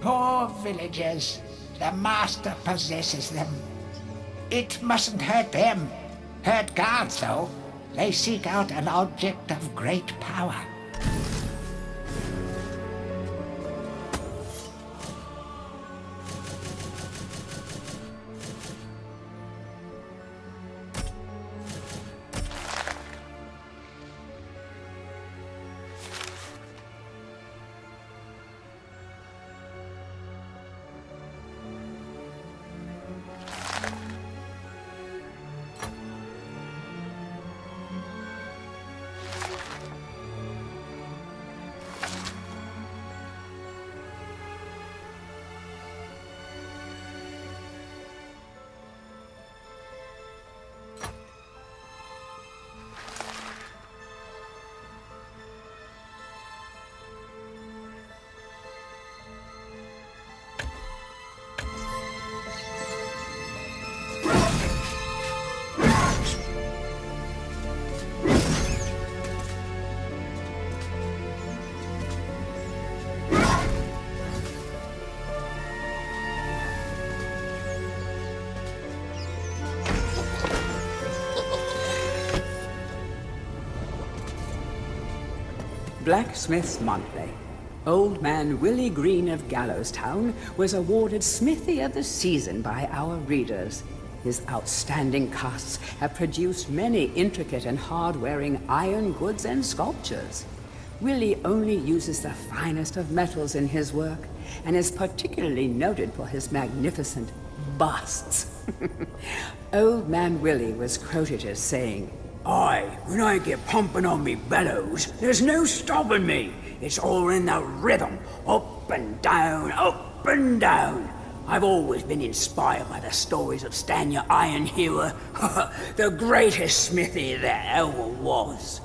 Poor villagers. The master possesses them. It mustn't hurt them. Hurt guards, though. They seek out an object of great power. Blacksmith's Monthly. Old man Willie Green of Gallowstown was awarded Smithy of the Season by our readers. His outstanding casts have produced many intricate and hard-wearing iron goods and sculptures. Willie only uses the finest of metals in his work, and is particularly noted for his magnificent busts. Old man Willie was quoted as saying, Aye, when I get pumping on me bellows, there's no stopping me. It's all in the rhythm, up and down, up and down. I've always been inspired by the stories of Stanya Ironhewer, the greatest smithy there ever was.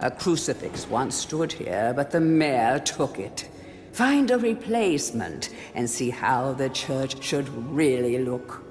A crucifix once stood here, but the mayor took it. Find a replacement and see how the church should really look.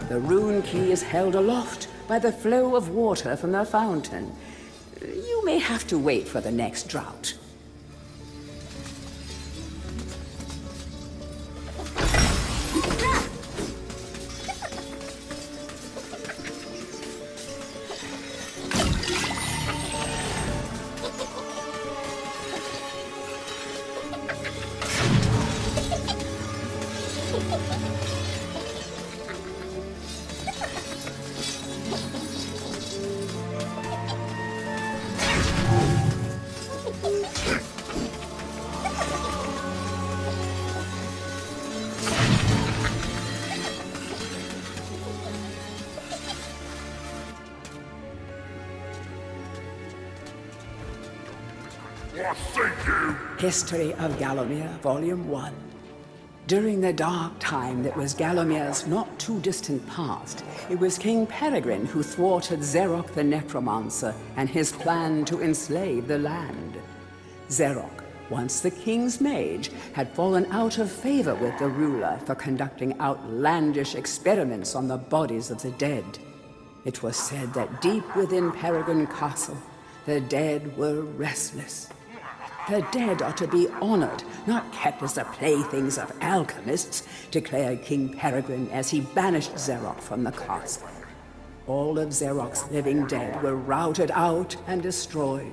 The rune key is held aloft by the flow of water from the fountain. You may have to wait for the next drought. History of Gallowmere, Volume 1. During the dark time that was Gallomere's not too distant past, it was King Peregrine who thwarted Xeroc the Necromancer and his plan to enslave the land. Xeroc, once the king's mage, had fallen out of favor with the ruler for conducting outlandish experiments on the bodies of the dead. It was said that deep within Peregrine Castle, the dead were restless. The dead are to be honored, not kept as the playthings of alchemists, declared King Peregrine as he banished Xeroc from the castle. All of Xeroc's living dead were routed out and destroyed.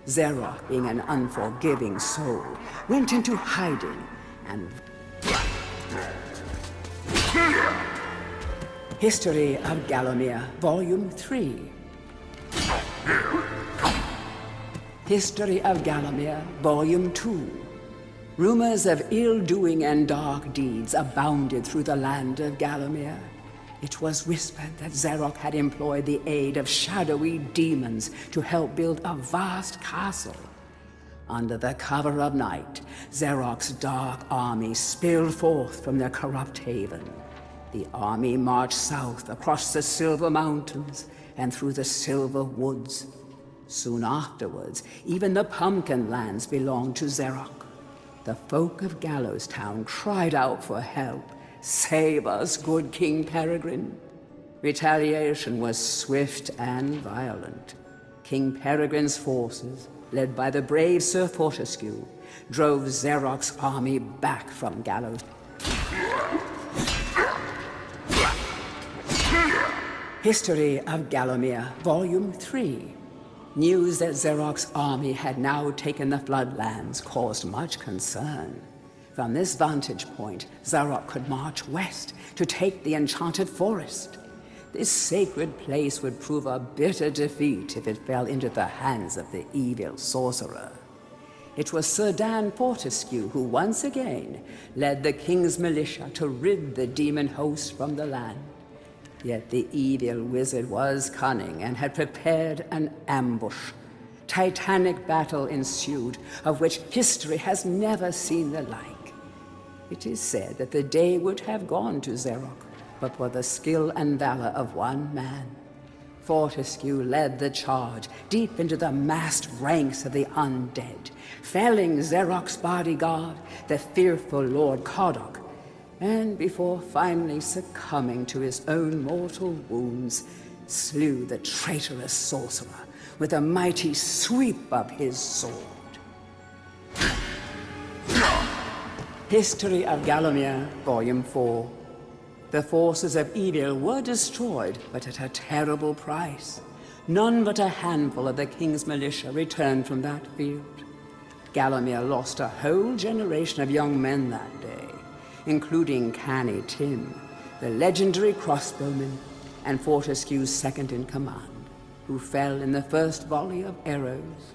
Xeroc, being an unforgiving soul, went into hiding and... History of Gallowmere, Volume 3. History of Gallowmere, Volume 2. Rumors of ill-doing and dark deeds abounded through the land of Gallowmere. It was whispered that Xeroc had employed the aid of shadowy demons to help build a vast castle. Under the cover of night, Xeroc's dark army spilled forth from their corrupt haven. The army marched south across the Silver Mountains and through the Silver Woods. Soon afterwards, even the Pumpkin Lands belonged to Xeroc. The folk of Gallows Town cried out for help. "Save us, good King Peregrine." Retaliation was swift and violent. King Peregrine's forces, led by the brave Sir Fortescue, drove Xeroc's army back from Gallows. History of Gallowmere, Volume 3. News that Xeroc's army had now taken the Floodlands caused much concern. From this vantage point, Xeroc could march west to take the Enchanted Forest. This sacred place would prove a bitter defeat if it fell into the hands of the evil sorcerer. It was Sir Dan Fortescue who once again led the king's militia to rid the demon host from the land. Yet the evil wizard was cunning and had prepared an ambush. Titanic battle ensued, of which history has never seen the like. It is said that the day would have gone to Xeroc, but for the skill and valor of one man. Fortescue led the charge deep into the massed ranks of the undead, felling Xeroc's bodyguard, the fearful Lord Coddoc, and before finally succumbing to his own mortal wounds, slew the traitorous sorcerer with a mighty sweep of his sword. History of Gallowmere, Volume 4. The forces of evil were destroyed, but at a terrible price. None but a handful of the king's militia returned from that field. Gallowmere lost a whole generation of young men that day, including Canny Tim, the legendary crossbowman, and Fortescue's second-in-command, who fell in the first volley of arrows.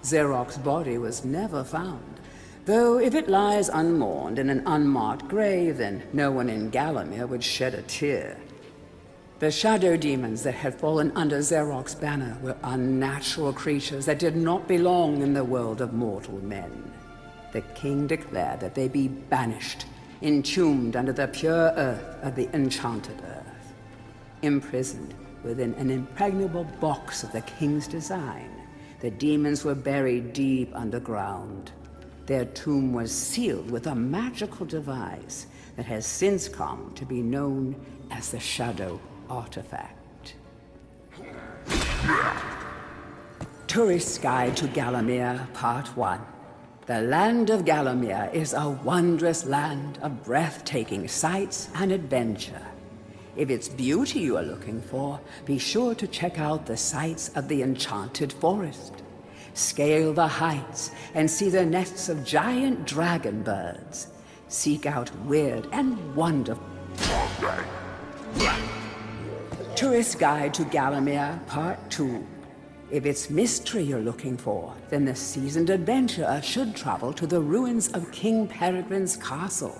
Xeroc's body was never found, though if it lies unmourned in an unmarked grave, then no one in Gallowmere would shed a tear. The shadow demons that had fallen under Xeroc's banner were unnatural creatures that did not belong in the world of mortal men. The king declared that they be banished, entombed under the pure earth of the enchanted earth. Imprisoned within an impregnable box of the king's design, the demons were buried deep underground. Their tomb was sealed with a magical device that has since come to be known as the Shadow Artifact. Tourist's Guide to Gallowmere, Part 1. The land of Gallowmere is a wondrous land of breathtaking sights and adventure. If it's beauty you are looking for, be sure to check out the sights of the Enchanted Forest. Scale the heights and see the nests of giant dragon birds. Seek out weird and wonderful. Tourist Guide to Gallowmere, Part 2. If it's mystery you're looking for, then the seasoned adventurer should travel to the ruins of King Peregrine's castle.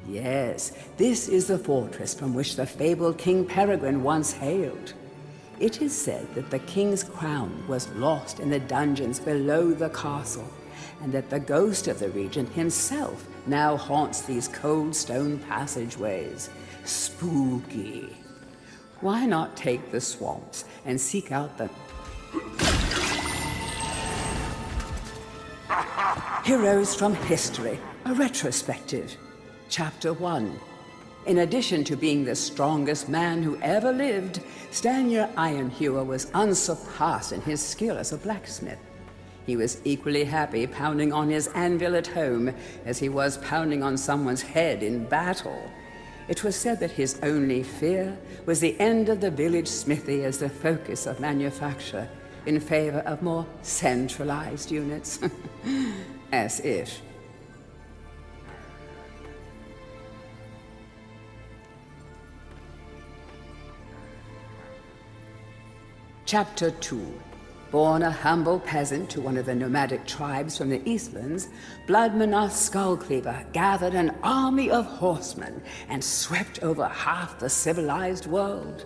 Yes, this is the fortress from which the fabled King Peregrine once hailed. It is said that the king's crown was lost in the dungeons below the castle, and that the ghost of the regent himself now haunts these cold stone passageways. Spooky. Why not take the swamps and seek out the Heroes from History, a retrospective. Chapter 1. In addition to being the strongest man who ever lived, Stanier Ironhewer was unsurpassed in his skill as a blacksmith. He was equally happy pounding on his anvil at home as he was pounding on someone's head in battle. It was said that his only fear was the end of the village smithy as the focus of manufacture, in favor of more centralized units. As if. Chapter 2. Born a humble peasant to one of the nomadic tribes from the Eastlands, Bloodmanoth Skullcleaver gathered an army of horsemen and swept over half the civilized world.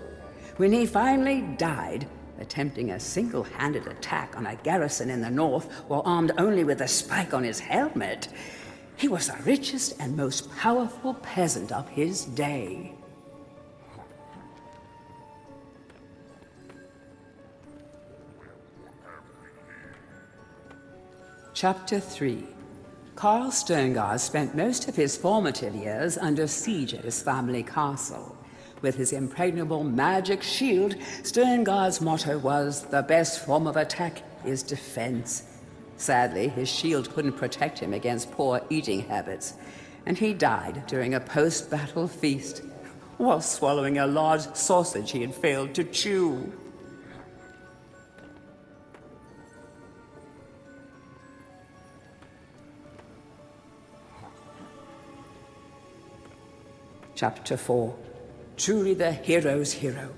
When he finally died, attempting a single-handed attack on a garrison in the north while armed only with a spike on his helmet, he was the richest and most powerful peasant of his day. Chapter 3. Carl Sterngard spent most of his formative years under siege at his family castle. With his impregnable magic shield, Sterngard's motto was, "The best form of attack is defense." Sadly, his shield couldn't protect him against poor eating habits, and he died during a post-battle feast, while swallowing a large sausage he had failed to chew. Chapter 4. Truly the hero's hero.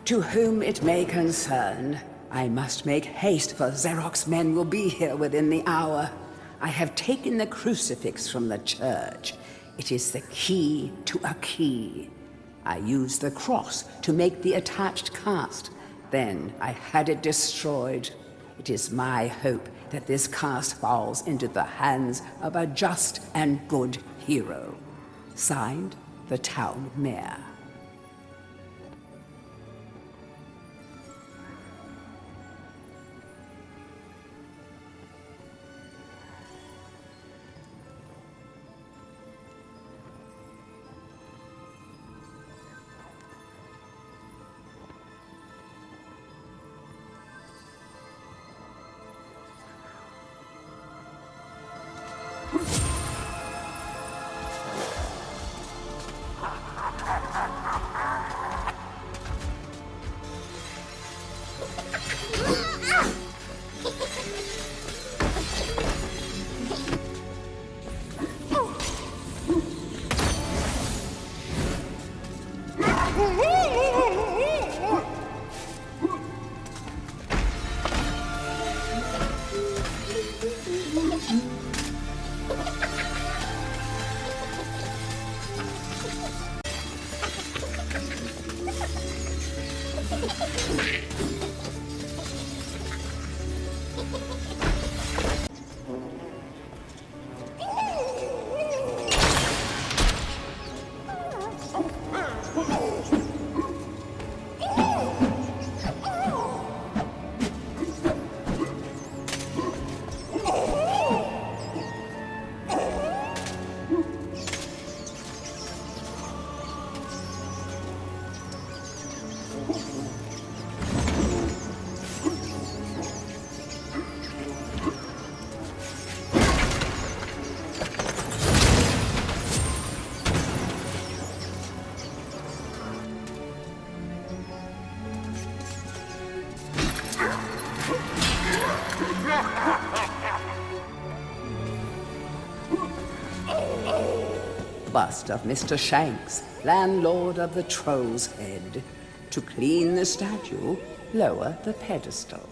To whom it may concern, I must make haste, for Xeroc's men will be here within the hour. I have taken the crucifix from the church. It is the key to a key. I used the cross to make the attached cast. Then I had it destroyed. It is my hope that this cast falls into the hands of a just and good hero. Signed, the town mayor. Bust of Mr. Shanks, landlord of the Troll's Head. To clean the statue, lower the pedestal.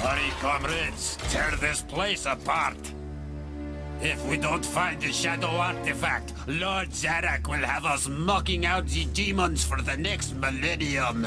Hurry, comrades, tear this place apart. If we don't find the shadow artifact, Lord Zarak will have us mocking out the demons for the next millennium.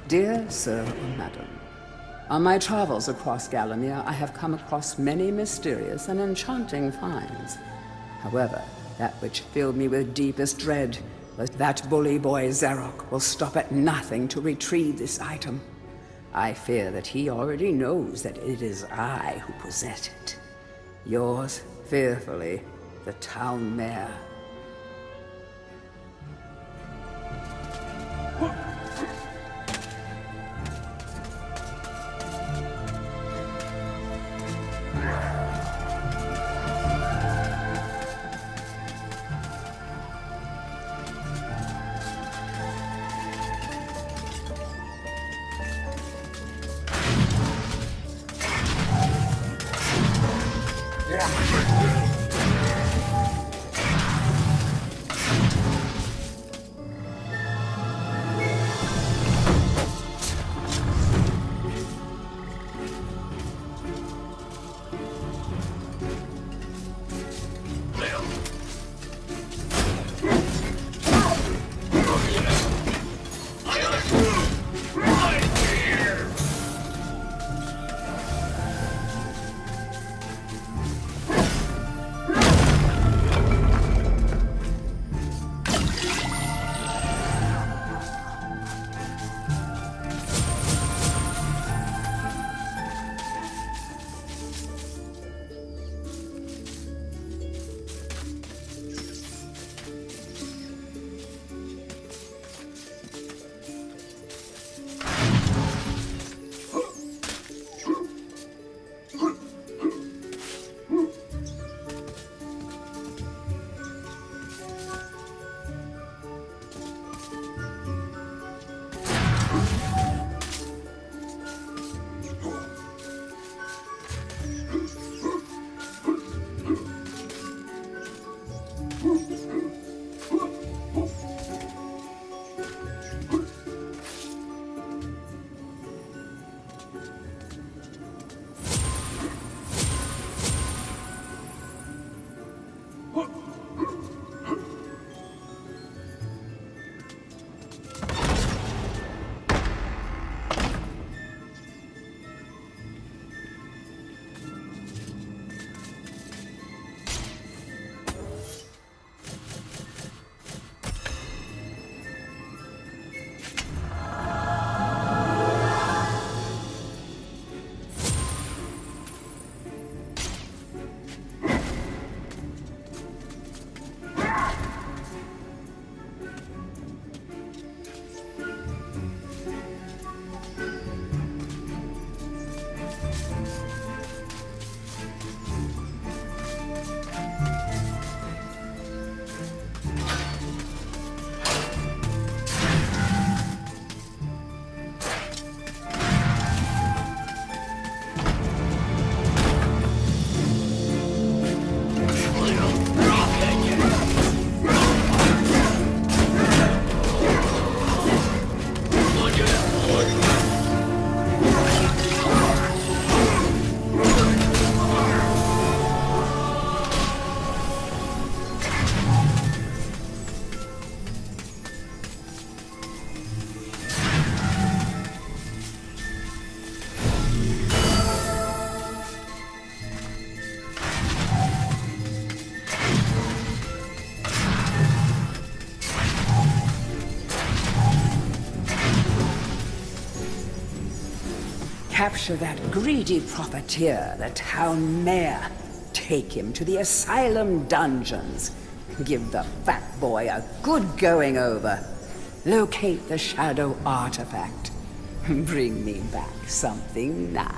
Dear Sir or Madam, On my travels across Gallowmere, I have come across many mysterious and enchanting finds. However, that which filled me with deepest dread was that bully boy Zarok will stop at nothing to retrieve this item. I fear that he already knows that it is I who possess it. Yours fearfully, the town mayor. Capture that greedy profiteer, the town mayor. Take him to the asylum dungeons. Give the fat boy a good going over. Locate the shadow artifact. Bring me back something nice.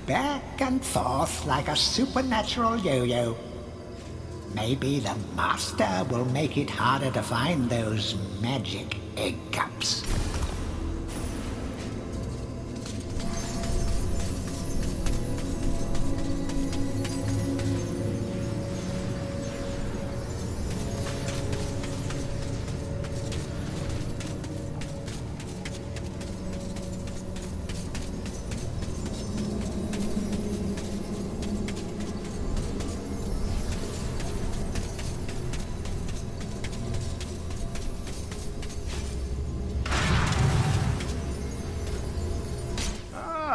Back and forth like a supernatural yo-yo. Maybe the master will make it harder to find those magic egg cups.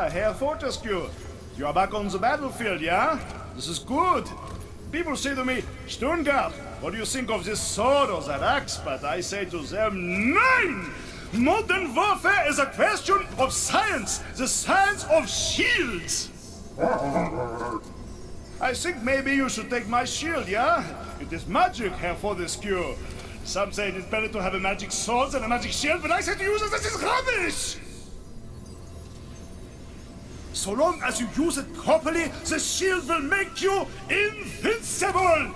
Herr Fortescue. You are back on the battlefield, yeah? This is good. People say to me, Stungard, what do you think of this sword or that axe? But I say to them, Nein! Modern warfare is a question of science, the science of shields. I think maybe you should take my shield, yeah? It is magic, Herr Fortescue. Some say it is better to have a magic sword than a magic shield, but I say to you that this is rubbish! So long as you use it properly, the shield will make you invincible!